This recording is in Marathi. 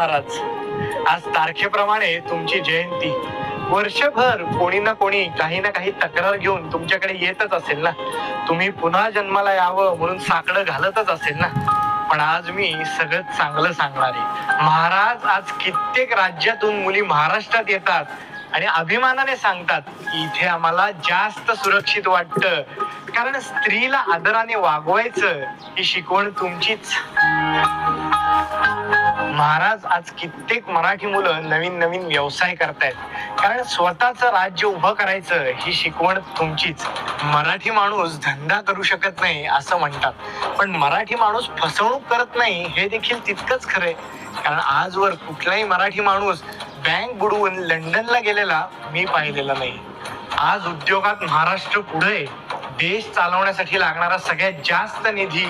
महाराज. आज तारखेप्रमाणे तुमची जयंती. वर्षभर कोणी ना कोणी काही ना काही तक्रार घेऊन तुमच्याकडे येतच असेल ना. तुम्ही पुन्हा जन्माला यावं म्हणून साकडं घालतच असेल ना. पण आज मी सगळं चांगलं सांगणार आहे. महाराज, आज कित्येक राज्यातून मुली महाराष्ट्रात येतात आणि अभिमानाने सांगतात की इथे आम्हाला जास्त सुरक्षित वाटतं, कारण स्त्रीला आदराने वागवायचं ही शिकवण तुमचीच. महाराज, आज कित्येक मराठी मुलं नवीन नवीन व्यवसाय करतायत, कारण स्वतःचं राज्य उभं करायचं ही शिकवण तुमचीच. मराठी माणूस धंदा करू शकत नाही असं म्हणतात, पण मराठी माणूस फसवणूक करत नाही हे देखील तितकंच खरंय. कारण आजवर कुठलाही मराठी माणूस बँक बुडवून लंडनला गेलेला मी पाहिलेला नाही. आज उद्योगात महाराष्ट्र पुढे. देश चालवण्यासाठी लागणारा सगळ्यात जास्त निधी